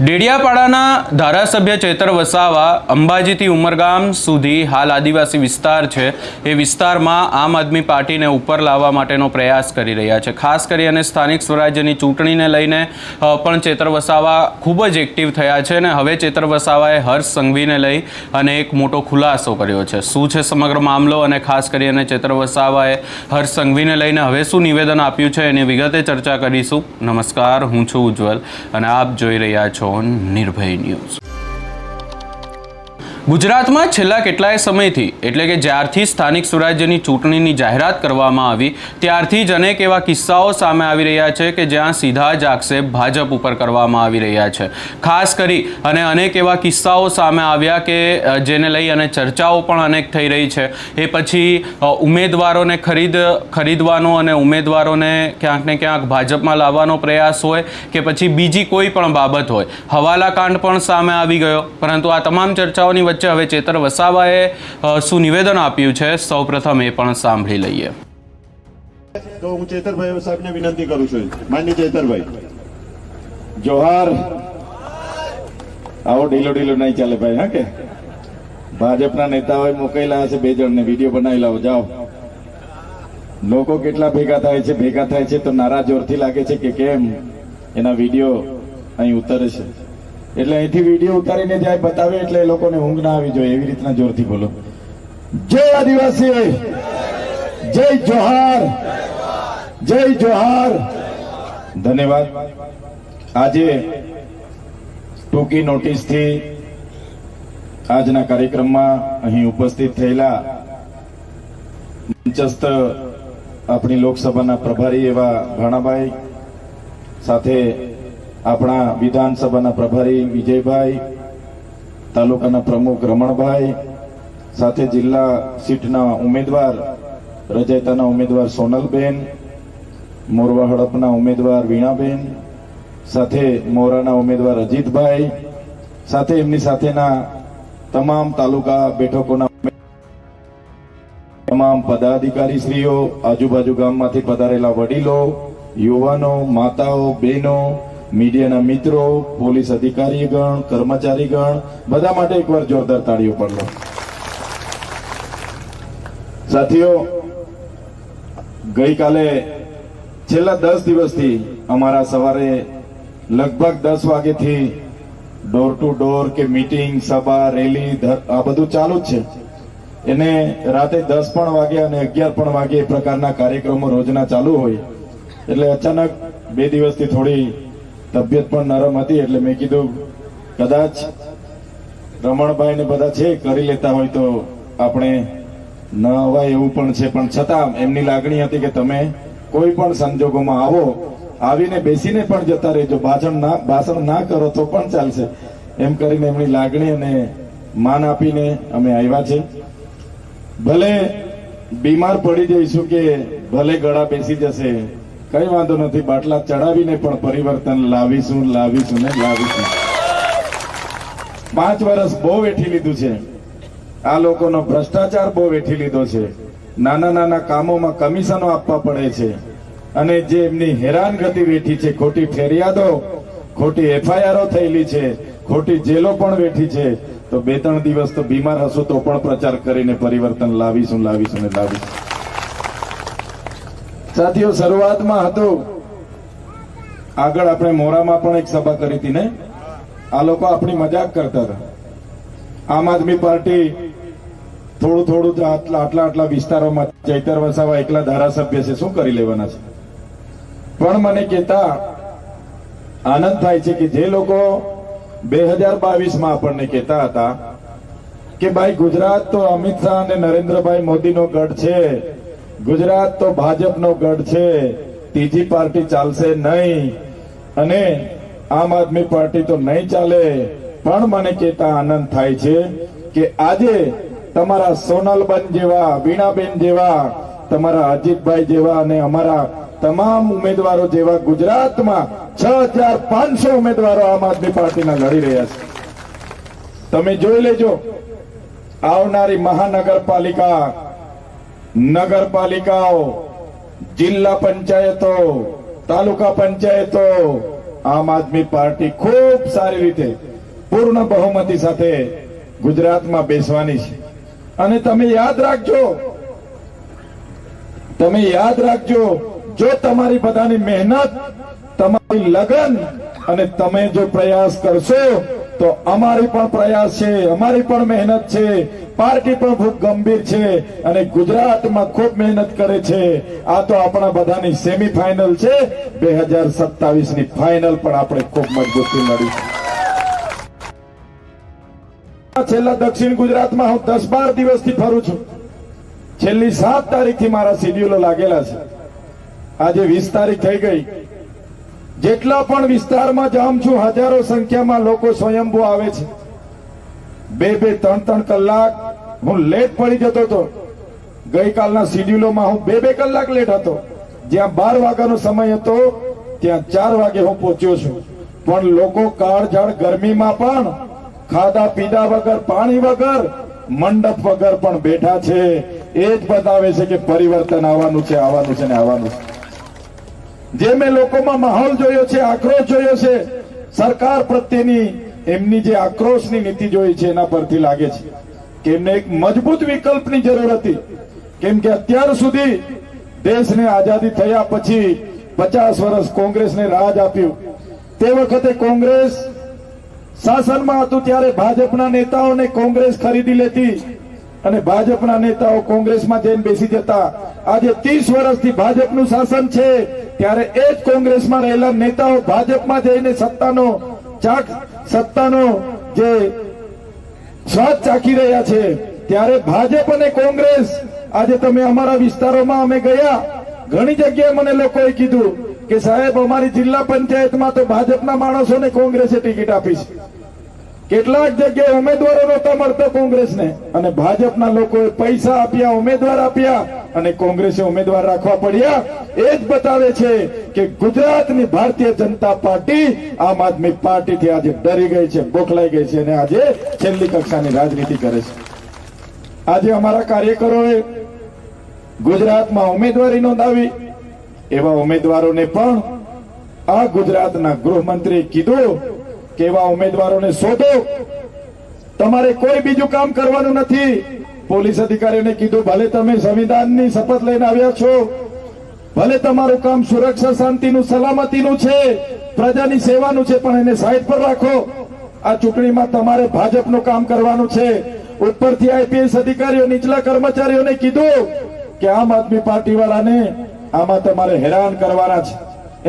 ડેડિયાપાડાના ધારાસભ્ય ચેતર વસાવા અંબાજીથી ઉમરગામ સુધી હાલ આદિવાસી વિસ્તાર છે એ વિસ્તારમાં આમ આદમી પાર્ટીને ઉપર લાવવા માટેનો પ્રયાસ કરી રહ્યા છે। ખાસ કરી અને સ્થાનિક સ્વરાજ્યની ચૂંટણીને લઈને પણ ચેતર વસાવા ખૂબ જ એક્ટિવ થયા છે અને હવે ચેતર વસાવાએ હર્ષ સંઘવીને લઈ અને એક મોટો ખુલાસો કર્યો છે। શું છે સમગ્ર મામલો અને ખાસ કરી અને ચેતર વસાવાએ હર્ષ સંઘવીને લઈને હવે શું નિવેદન આપ્યું છે એની વિગતે ચર્ચા કરીશું। નમસ્કાર, હું છું ઉજ્જવલ અને આપ જોઈ રહ્યા છો નિર્ભય ન્યૂઝ। ગુજરાતમાં છેલ્લા કેટલાય સમયથી એટલે કે જ્યારથી સ્થાનિક સ્વરાજ્યની ચૂંટણીની જાહેરાત કરવામાં આવી ત્યારથી જ અનેક એવા કિસ્સાઓ સામે આવી રહ્યા છે કે જ્યાં સીધા જ આક્ષેપ ભાજપ ઉપર કરવામાં આવી રહ્યા છે। ખાસ કરી અને અનેક એવા કિસ્સાઓ સામે આવ્યા કે જેને લઈ અને ચર્ચાઓ પણ અનેક થઈ રહી છે। એ પછી ઉમેદવારોને ખરીદવાનો અને ઉમેદવારોને ક્યાંક ને ક્યાંક ભાજપમાં લાવવાનો પ્રયાસ હોય કે પછી બીજી કોઈ પણ બાબત હોય, હવાલાકાંડ પણ સામે આવી ગયો। પરંતુ આ તમામ ચર્ચાઓની વચ્ચે હવે ચેતર વસાવાએ શું નિવેદન આપ્યું છે સૌપ્રથમ એ પણ સાંભળી લઈએ। તો હું ચેતરભાઈ સાહેબને વિનંતી કરું છું, માનનીય ચેતરભાઈ, જોહાર। આવો ઢીલો ઢીલો નહીં ચાલે ભાઈ, હા કે ભાજપના નેતાઓએ મોકલેલા હશે 2 જણને, વિડીયો બનાવી લાવો, જાઓ। લોકો કેટલા ભેગા થાય છે તો નારા જોરથી લાગે છે કે કેમ એના વિડીયો અહીં ઉતરે છે, એટલે અહીંથી વિડીયો ઉતારીને જાય બતાવે એટલે એ લોકોને ઊંઘ ના આવી જોઈએ, એવી રીતના જોરથી બોલો। જય આદિવાસી, જય જોહાર, જય જોહાર, ધન્યવાદ। આજે ટૂંકી નોટિસથી આજના કાર્યક્રમમાં અહીં ઉપસ્થિત થયેલા મંચસ્થ આપણી લોકસભાના પ્રભારી એવા ભાણાભાઈ, સાથે આપણા વિધાનસભાના પ્રભારી વિજયભાઈ, તાલુકાના પ્રમુખ રમણભાઈ, સાથે જિલ્લા સીટના ઉમેદવાર રજયતાના ઉમેદવાર સોનલબેન, મોરવા હડપના ઉમેદવાર વીણાબેન, સાથે મોરાના ઉમેદવાર અજીતભાઈ, સાથે એમની સાથેના તમામ તાલુકા બેઠકોના તમામ પદાધિકારીશ્રીઓ, આજુબાજુ ગામમાંથી પધારેલા વડીલો, યુવાનો, માતાઓ, બહેનો, મીડિયાના મિત્રો, પોલીસ અધિકારીગણ, કર્મચારીગણ, બધા માટે એકવાર જોરદાર તાળીઓ પાડો। સાથીઓ, ગઈકાલે છેલ્લા 10 દિવસથી અમારા સવારે લગભગ 10 વાગ્યાથી ડોર ટુ ડોર કે મીટિંગ, સભા, રેલી આ બધું ચાલુ જ છે। એને રાતે 10 પણ વાગે અને 11 પણ વાગે એ પ્રકારના કાર્યક્રમો રોજના ચાલુ હોય। એટલે અચાનક 2 દિવસથી થોડી તબિયત પણ નરમ હતી, એટલે મેં કીધું કદાચ રમણભાઈ ને બધા છે કરી લેતા હોય તો આપણે ન અવાય એવું પણ છે, પણ છતાં એમની લાગણી હતી કે તમે કોઈ પણ સંજોગોમાં આવો, આવીને બેસીને પણ જતા રહેજો, ભાષણ ના કરો તો પણ ચાલશે, એમ કરીને એમની લાગણી અને માન આપીને અમે આવ્યા છે। ભલે બીમાર પડી જઈશું કે ભલે ગળા બેસી જશે, કઈ વાંધો નથી, બાટલા ચડાવીને પણ પરિવર્તન લાવીશું ને લાવીશું। 5 વર્ષ બહુ વેઠી લીધું છે આ લોકોનો, ભ્રષ્ટાચાર બહુ વેઠી લીધો છે, નાના નાના કામોમાં કમિશનો આપવા પડે છે, અને જે એમની હેરાનગતિ વેઠી છે, ખોટી ફરિયાદો, ખોટી એફઆઈઆરો થયેલી છે, ખોટી જેલો પણ વેઠી છે, તો 2-3 દિવસ તો બીમાર હશો તો પણ પ્રચાર કરીને પરિવર્તન લાવીશું ને લાવીશું। સાથીઓ, શરૂઆતમાં હતું, આગળ આપણે મોરામાં પણ એક સભા કરી હતી ને, આ લોકો આપણી મજાક કરતા હતા। આમ આદમી પાર્ટી થોડું આટલા વિસ્તારોમાં ચેતર વસાવા એકલા ધારાસભ્ય છે, શું કરી લેવાના છે? પણ મને કહેતા આનંદ થાય છે કે જે લોકો 2022માં આપણને કહેતા હતા કે ભાઈ ગુજરાત તો અમિત શાહ અને નરેન્દ્રભાઈ મોદીનો ગઢ છે, ગુજરાત તો ભાજપનો ગઢ છે, ત્રીજી પાર્ટી ચાલશે નહીં અને આમ આદમી પાર્ટી તો નહીં ચાલે। પણ મને કહેતા આનંદ થાય છે કે આજે તમારા સોનલબેન જેવા, વીણાબેન જેવા, તમારા અજીતભાઈ જેવા અને અમારા તમામ ઉમેદવારો જેવા ગુજરાતમાં 6500 ઉમેદવારો આમ આદમી પાર્ટીના લડી રહ્યા છે। તમે જોઈ લેજો, આવનારી મહાનગરપાલિકા, નગરપાલિકાઓ, જિલ્લા પંચાયતો, તાલુકા પંચાયતો, આમ આદમી પાર્ટી ખૂબ સારી રીતે પૂર્ણ બહુમતી સાથે ગુજરાતમાં બેસવાની છે. અને તમે યાદ રાખજો, જો તમારી બધાની મહેનત, તમારી લગન અને તમે જો પ્રયાસ કરશો તો અમારી પણ પ્રયાસ છે, અમારી પણ મહેનત છે, પાર્ટી પણ ખૂબ ગંભીર છે અને ગુજરાતમાં ખૂબ મહેનત કરે છે. આ તો આપણા બધાની સેમીફાઇનલ છે. 2027 ની ફાઇનલ પણ આપણે ખૂબ મજબૂતી લડીશું. છેલ્લા દક્ષિણ ગુજરાતમાં હું 10-12 દિવસથી ફરું છું. છેલ્લી 7 તારીખથી મારા શેડ્યુલો લાગેલા છે. આજે 20 તારીખ થઈ ગઈ. જેટલા પણ વિસ્તારમાં જામ છું, હજારો સંખ્યામાં લોકો સ્વયંભૂ આવે છે. 2-3 કલાક હું લેટ પડી જતો હતો. ગઈકાલના શેડ્યુલોમાં હું 2 કલાક લેટ હતો. જ્યાં 12 વાગ્યાનો સમય હતો ત્યાં 4 વાગે હું પહોંચ્યો છું. પણ લોકો કાળઝાળ ગરમીમાં પણ ખાધા પીધા વગર, પાણી વગર, મંડપ વગર પણ બેઠા છે. એ જ બતાવે છે કે પરિવર્તન આવવાનું છે, આવવાનું છે ને આવવાનું છે. જે મેં લોકોમાં માહોલ જોયો છે, આક્રોશ જોયો છે, સરકાર પ્રત્યેની એમની જે આક્રોશની નીતિ જોઈ છે એના પરથી લાગે છે કે એમને એક મજબૂત વિકલ્પની જરૂર હતી. કેમ કે અત્યાર સુધી દેશને આઝાદી થયા પછી 50 વર્ષ કોંગ્રેસને રાજ આપ્યું. તે વખતે કોંગ્રેસ શાસનમાં હતું ત્યારે ભાજપના નેતાઓને કોંગ્રેસ ખરીદી લેતી અને ભાજપના નેતાઓ કોંગ્રેસમાં જઈને બેસી જતા. આજે 30 વર્ષથી ભાજપનું શાસન છે ત્યારે એ જ કોંગ્રેસમાં રહેલા નેતાઓ ભાજપમાં જઈને સત્તાનો જે સ્વાદ ચાખી રહ્યા છે. ત્યારે ભાજપ અને કોંગ્રેસ, આજે તમે અમારા વિસ્તારોમાં અમે ગયા, ઘણી જગ્યાએ મને લોકોએ કીધું કે સાહેબ અમારી જિલ્લા પંચાયતમાં તો ભાજપના માણસોને કોંગ્રેસે ટિકિટ આપી છે. કેટલાક જગ્યાએ ઉમેદવારો નહોતા મળતા કોંગ્રેસને અને ભાજપના લોકોએ પૈસા આપ્યા, ઉમેદવાર આપ્યા અને કોંગ્રેસે ઉમેદવાર રાખવા પડ્યા. એ જ બતાવે છે કે ગુજરાતની ભારતીય જનતા પાર્ટી આમ આદમી પાર્ટીથી આજે ડરી ગઈ છે, બોખલાઈ ગઈ છે અને આજે છેલ્લી કક્ષાની રાજનીતિ કરે છે. આજે અમારા કાર્યકરોએ ગુજરાતમાં ઉમેદવારી નોંધાવી. એવા ઉમેદવારોને પણ આ ગુજરાતના ગૃહમંત્રીએ કીધું કે એવા ઉમેદવારોને શોધો, તમારે કોઈ બીજું કામ કરવાનું નથી. પોલીસ અધિકારીઓને કીધું ભલે તમે સંવિધાનની શપથ લઈને આવ્યા છો, ભલે તમારું કામ સુરક્ષા, શાંતિનું, સલામતીનું છે, પ્રજાની સેવાનું છે, પણ એને સાઈડ પર રાખો. આ ચૂંટણીમાં તમારે ભાજપનું કામ કરવાનું છે. ઉપરથી આઈપીએસ અધિકારીઓ, નીચલા કર્મચારીઓને કીધું કે આમ આદમી પાર્ટી વાળાને આમાં તમારે હેરાન કરવાના છે,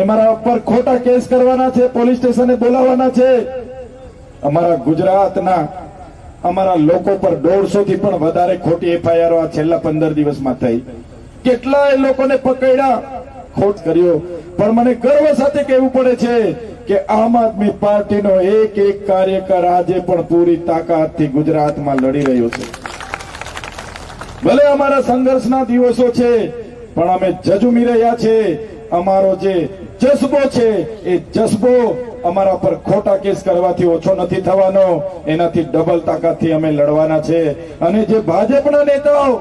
અમારા ઉપર ખોટા કેસ કરવાના છે, પોલીસ સ્ટેશને બોલાવવાના છે. અમારા ગુજરાતના અમારા લોકો પર 150 થી પણ વધારે ખોટી એફઆઈઆર આ છેલ્લા 15 દિવસમાં થઈ. કેટલાય લોકોને પકડ્યા, ખોટ કર્યો. પણ મને ગર્વ સાથે કહેવું પડે છે કે આમ આદમી પાર્ટીનો એક કાર્યકર આજે પણ પૂરી તાકાતથી ગુજરાતમાં લડી રહ્યો છે. ભલે અમારા સંઘર્ષના દિવસો છે પણ અમે ઝઝુમી રહ્યા છે. અમારો જે જજ્બો છે એ જજ્બો અમારા પર ખોટા કેસ કરવાથી ઓછો નથી થવાનો, એનાથી ડબલ તાકાતથી અમે લડવાના છે. અને જે ભાજપના નેતાઓ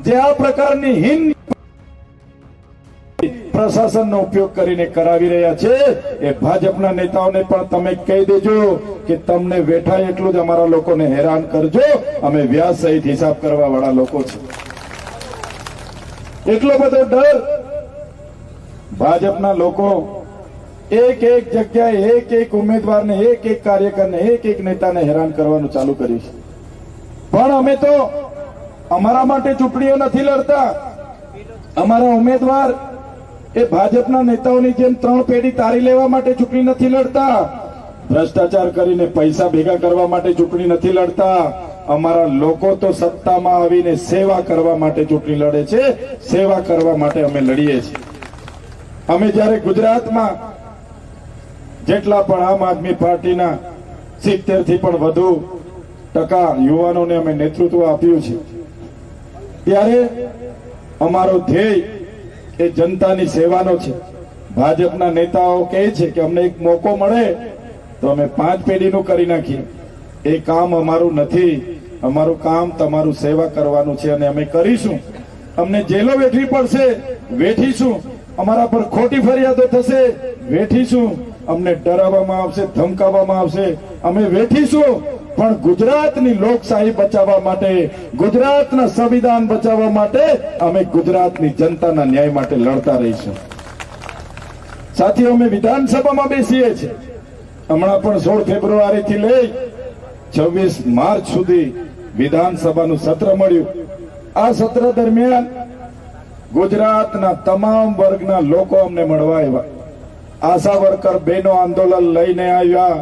જે આ પ્રકારની હિન પ્રશાસનનો ઉપયોગ કરીને કરાવી રહ્યા છે, એ ભાજપના નેતાઓને પણ તમે કહી દેજો કે તમને વેઠાય એટલું જ અમારા લોકોને હેરાન કરજો. અમે વ્યાજ સહિત હિસાબ કરવા વાળા લોકો છે. એટલો બધો ડર ભાજપના લોકો એક જગ્યાએ એક ઉમેદવારને, એક કાર્યકરને, એક નેતાને હેરાન કરવાનું ચાલુ કર્યું છે. પણ અમે તો અમારા માટે ચૂંટણીઓ નથી લડતા. અમારા ઉમેદવાર એ ભાજપના નેતાઓની જેમ 3 પેઢી તારી લેવા માટે ચૂંટણી નથી લડતા. ભ્રષ્ટાચાર કરીને પૈસા ભેગા કરવા માટે ચૂંટણી નથી લડતા. અમારા લોકો તો સત્તામાં આવીને સેવા કરવા માટે ચૂંટણી લડે છે, સેવા કરવા માટે અમે લડીએ છીએ. અમે જ્યારે ગુજરાતમાં જેટલા પણ આમ આદમી પાર્ટીના 70 થી પણ વધુ ટકા યુવાનોને અમે નેતૃત્વ આપ્યું છે, ત્યારે અમારો ધ્યેય એ જનતાની સેવાનો છે. ભાજપના નેતાઓ કહે છે કે અમને એક મોકો મળે તો અમે 5 પેઢીનું કરી નાખીએ. એ કામ અમારું નથી. અમારું કામ તમારું સેવા કરવાનું છે અને અમે કરીશું. અમને જેલો વેઠવી પડશે, વેઠીશું. અમારા પર ખોટી ફરિયાદો થશે, વેઠીશું. અમને ડરાવવામાં આવશે, ધમકાવવામાં આવશે, અમે વેઠીશું, પણ ગુજરાતની લોકશાહી બચાવવા માટે, ગુજરાતના સંવિધાન બચાવવા માટે અમે ગુજરાતની જનતાના ન્યાય માટે લડતા રહીશું. સાથીઓ, અમે વિધાનસભામાં બેસીએ છીએ. હમણાં પણ 16 ફેબ્રુઆરીથી લઈ 26 માર્ચ સુધી વિધાનસભાનું સત્ર મળ્યું. આ સત્ર દરમિયાન ગુજરાતના તમામ વર્ગના લોકો અમને મળવા આવ્યા. આશા વર્કર બહેનો આંદોલન લઈને આવ્યા,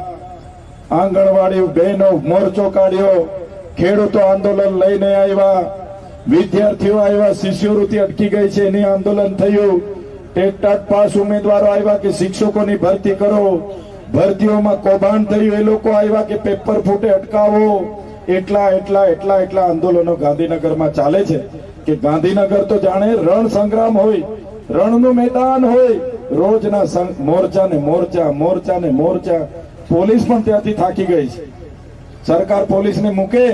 આંગણવાડી બહેનો મોરચો કાઢ્યો, ખેડૂતો આંદોલન લઈને આવ્યા, વિદ્યાર્થીઓ આવ્યા, શિષ્યવૃત્તિ અટકી ગઈ છે એની આંદોલન થયું, ટેટ પાસ ઉમેદવારો આવ્યા કે શિક્ષકોની ભરતી કરો, ભરતીઓમાં કૌભાંડ થયું એ લોકો આવ્યા કે પેપર ફૂટે અટકાવો. એટલા આંદોલનો ગાંધીનગરમાં ચાલે છે કે ગાંધીનગર તો જાણે રણ સંગ્રામ હોય, રણનું મેદાન હોય. રોજના મોરચા ને મોરચા. પોલીસ પણ ત્યાંથી થાકી ગઈ છે. સરકાર પોલીસને મૂકે,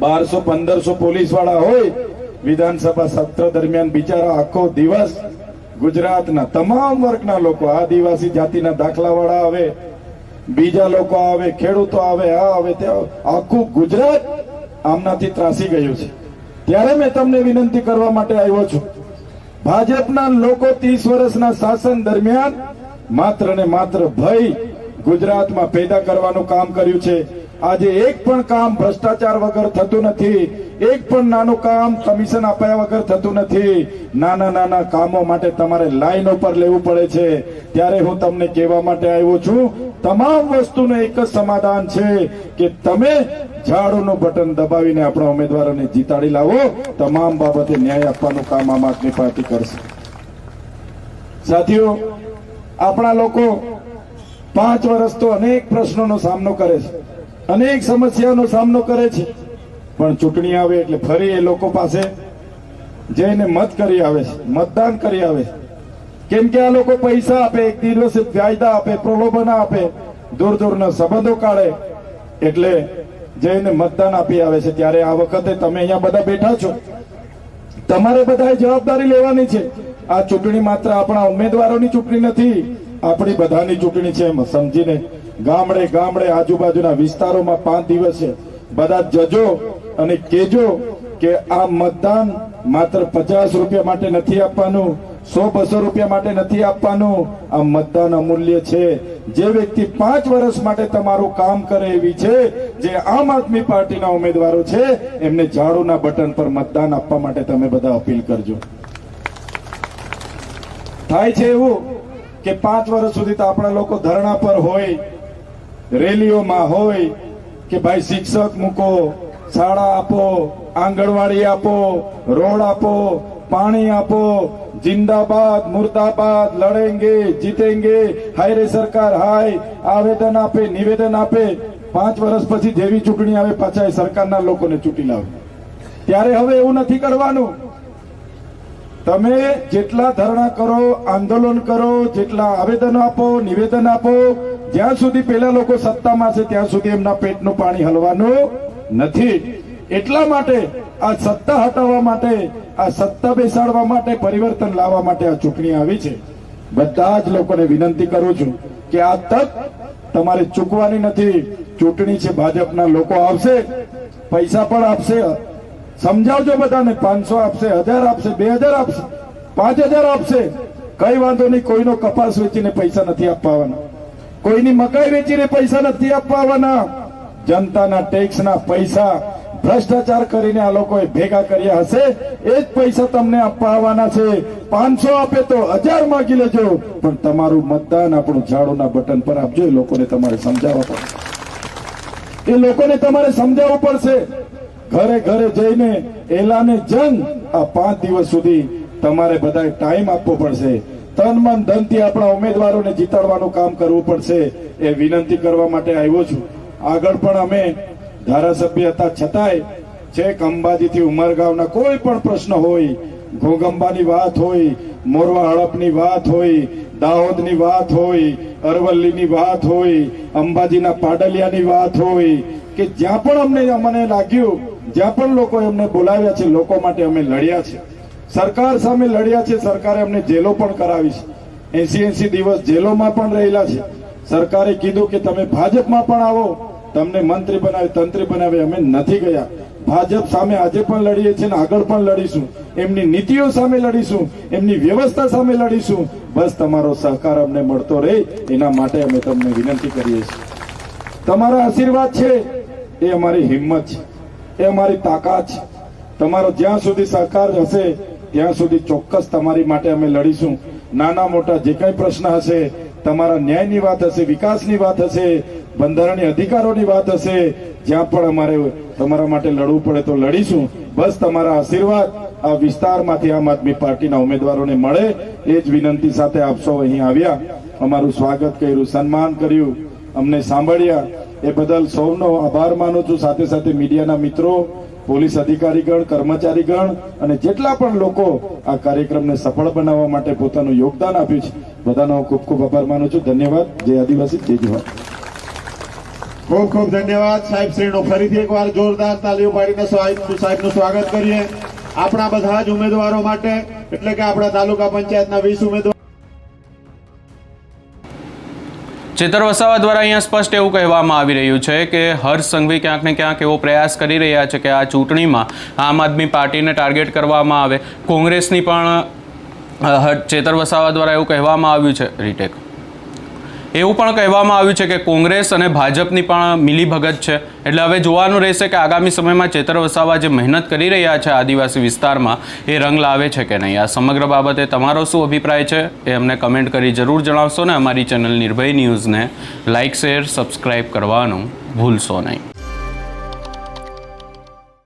1200-1500 પોલીસ વાળા હોય. વિધાનસભા સત્ર દરમિયાન બિચારા આખો દિવસ ગુજરાતના તમામ વર્ગના લોકો, આદિવાસી જાતિના દાખલા વાળા આવે, બીજા લોકો આવે, ખેડૂતો આવે, આ આવે, ત્યાં આખું ગુજરાત આમનાથી ત્રાસી ગયું છે. ત્યારે મેં તમને વિનંતી કરવા માટે આવ્યો છું. ભાજપના લોકો 30 વર્ષના શાસન દરમિયાન માત્ર ને માત્ર ભય ગુજરાતમાં પેદા કરવાનું કામ કર્યું છે. આજે એક પણ કામ ભ્રષ્ટાચાર વગર થતું નથી, એક પણ નાનું કામ કમિશન આપ્યા વગર થતું નથી. નાના કામો માટે તમારે લાઈનો પર લેવું પડે છે. ત્યારે હું તમને કહેવા માટે આવ્યો છું, તમામ વસ્તુનું એક જ સમાધાન છે કે તમે ઝાડુનું બટન દબાવીને આપણા ઉમેદવારોને જીતાડી લાવો. તમામ બાબતે ન્યાય આપવાનું કામ આમ આદમી પાર્ટી કરશે. સાથીઓ, આપણા લોકો 5 વર્ષ તો અનેક પ્રશ્નોનો સામનો કરે છે, અનેક સમસ્યાનો સામનો કરે છે, પણ ચૂંટણી આવે એટલે ફરી એ લોકો પાસે જઈને મત કરી આવે છે, મતદાન કરી આવે છે. કેમ કે આ લોકો પૈસા આપે, એક દિવસે વાયદા આપે, પ્રલોભન આપે, દૂરના સંબંધો કાઢે, એટલે જઈને મતદાન આપી આવે છે. ત્યારે આ વખતે તમે અહીંયા બધા બેઠા છો, તમારે બધાએ જવાબદારી લેવાની છે. આ ચૂંટણી માત્ર આપણા ઉમેદવારોની ચૂંટણી નથી, આપણી બધાની ચૂંટણી છે. એમ સમજીને ગામડે આજુબાજુના વિસ્તારોમાં 5 દિવસે બધા જજો અને કેજો કે આ મતદાન માત્ર 50 રૂપિયા માટે નથી આપવાનું, 100-200 રૂપિયા માટે નથી આપવાનું. આ મતદાન અમૂલ્ય છે. જે વ્યક્તિ 5 વર્ષ માટે તમારું કામ કરે એવી છે, જે આમ આદમી પાર્ટીના ઉમેદવારો છે, એમને ઝાડુના બટન પર મતદાન આપવા માટે તમે બધા અપીલ કરજો. થાય છે એવું કે 5 વર્ષ સુધી તો આપણા લોકો ધરણા પર હોય, રેલીઓમાં હોય કે ભાઈ શિક્ષક મૂકો, શાળા આપો, આંગણવાડી આપો, રોડ આપો, પાણી આપો, जिंदाबाद मुर्दाबाद, लड़ेंगे जीतेंगे, हाय रे सरकार हाय, आवेदन आपे, निवेदन आपे. 5 વર્ષ પછી જેવી ચૂંટણી આવે પાછા એ સરકારના લોકોને ચૂંટી લાવે. ત્યારે હવે એવું નથી કરવાનું. તમે જેટલા ધરણા કરો, આંદોલન કરો, જેટલા આવેદન આપો, નિવેદન આપો, જ્યાં સુધી પેલા લોકો સત્તામાં છે ત્યાં સુધી એમના પેટનું પાણી હલવાનું નથી. એટલા માટે આ સત્તા હટાવવા માટે, આ સત્તા બેસાડવા માટે, પરિવર્તન લાવવા માટે આ ચૂંટણી આવી છે. બધા જ લોકોને વિનંતી કરું છું કે આ તક તમારે ચૂકવાની નથી. ચૂંટણી છે, ભાજપના લોકો આવશે, પૈસા પણ આપશે. સમજાવજો બધાને, 500 આપશે, 1000 આપશે, 2000 આપશે, 5000 આપશે. કઈ વાંધો નહીં. કોઈનો કપાસ વેચીને પૈસા નથી આપવાના, કોઈની મકાઈ વેચીને પૈસા નથી આપવાના. જનતાના ટેક્સના પૈસા ભ્રષ્ટાચાર કરીને આ લોકોએ ભેગા કર્યા હશે, એ જ પૈસા તમને આપવાના છે. 500 આપે તો 1000 માંગી લેજો, પણ તમારું મતદાન આપણું ઝાડુના બટન પર આપજો. એ લોકોને તમારે સમજાવવા પડશે, એ લોકોને તમારે સમજાવવું પડશે. ઘરે જઈને એલાને જંગ આ 5 દિવસ સુધી તમારે બધાએ ટાઈમ આપવો પડશે. તન મન ધનથી આપણા ઉમેદવારોને જીતાડવાનું કામ કરવું પડશે. એ વિનંતી કરવા માટે આવ્યો છું. આગળ પણ અમે ધારાસભ્ય હતા છતાંય છેક અંબાજીથી ઉમરગાંવના કોઈ પણ પ્રશ્ન હોય, ઘોગંબાની વાત હોય, મોરવા હડપની વાત હોય, દાહોદની વાત હોય, અરવલ્લીની વાત હોય, અંબાજીના પાડલિયાની વાત હોય, કે જ્યાં પણ અમને લાગ્યું, જ્યાં પણ લોકો એમને બોલાવ્યા છે, લોકો માટે અમે લડ્યા છે, સરકાર સામે લડ્યા છે. સરકારે અમને જેલો પણ કરાવી છે. 80 દિવસ જેલોમાં પણ રહેલા છે. સરકારે કીધું કે તમે ભાજપમાં પણ આવો, તમને મંત્રી બનાવે, તંત્રી બનાવે. અમે નથી ગયા. ભાજપ સામે આજે પણ લડીએ છીએ ને આગળ પણ લડીશું. એમની નીતિઓ સામે લડીશું, એમની વ્યવસ્થા સામે લડીશું. બસ તમારો સહકાર અમને મળતો રહે એના માટે અમે તમને વિનંતી કરીએ છીએ. તમારા આશીર્વાદ છે એ અમારી હિંમત છે, એ અમારી તાકાત છે. તમારો જ્યાં સુધી સહકાર હશે ત્યાં સુધી ચોક્કસ તમારી માટે અમે લડીશું. નાના મોટા જે કંઈ પ્રશ્ન હશે, તમારા ન્યાયની વાત હશે, વિકાસની વાત હશે, બંધારણીય અધિકારોની વાત હશે, જ્યાં પણ અમારે તમારા માટે લડવું પડે તો લડીશું. બસ તમારા આશીર્વાદ આ વિસ્તારમાંથી આમ આદમી પાર્ટીના ઉમેદવારોને મળે એ જ વિનંતી સાથે આપ સૌ અહીં આવ્યા, અમારું સ્વાગત કર્યું, સન્માન કર્યું, અમને સાંભળ્યા એ બદલ સૌનો આભાર માનું છું. સાથે સાથે મીડિયાના મિત્રો, પોલીસ અધિકારીગણ, કર્મચારીગણ અને જેટલા પણ લોકો આ કાર્યક્રમને સફળ બનાવવા માટે પોતાનું યોગદાન આપ્યું છે બધાનો ખૂબ ખૂબ આભાર માનું છું. ધન્યવાદ. જય આદિવાસી, જય જવાહર. ખૂબ ખૂબ ધન્યવાદ સાહેબ શ્રીનો. ફરીથી એકવાર જોરદાર તાલીઓ પાડીને સાહેબનું સ્વાગત કરીએ. આપણા બધા જ ઉમેદવારો માટે, એટલે કે આપણા તાલુકા પંચાયતના 20 ઉમેદવાર. ચેતર વસાવા દ્વારા અહીંયા સ્પષ્ટ એવું કહેવામાં આવી રહ્યું છે કે હર્ષ સંઘવી ક્યાંક ને ક્યાંક એવો પ્રયાસ કરી રહ્યા છે કે આ ચૂંટણીમાં આમ આદમી પાર્ટીને ટાર્ગેટ કરવામાં આવે. કોંગ્રેસની પણ ચેતર વસાવા દ્વારા એવું કહેવામાં આવ્યું છે, રીટેક એવું પણ કહેવામાં આવ્યું છે કે કોંગ્રેસ અને ભાજપની પણ મિલીભગત છે. એટલે હવે જોવાનું રહેશે કે આગામી સમયમાં ચેતર વસાવા જે મહેનત કરી રહ્યા છે આદિવાસી વિસ્તારમાં એ રંગ લાવે છે કે નહીં. આ સમગ્ર બાબતે તમારો શું અભિપ્રાય છે એ અમને કમેન્ટ કરી જરૂર જણાવશો ને અમારી ચેનલ નિર્ભય ન્યૂઝને લાઇક, શેર, સબસ્ક્રાઈબ કરવાનું ભૂલશો નહીં.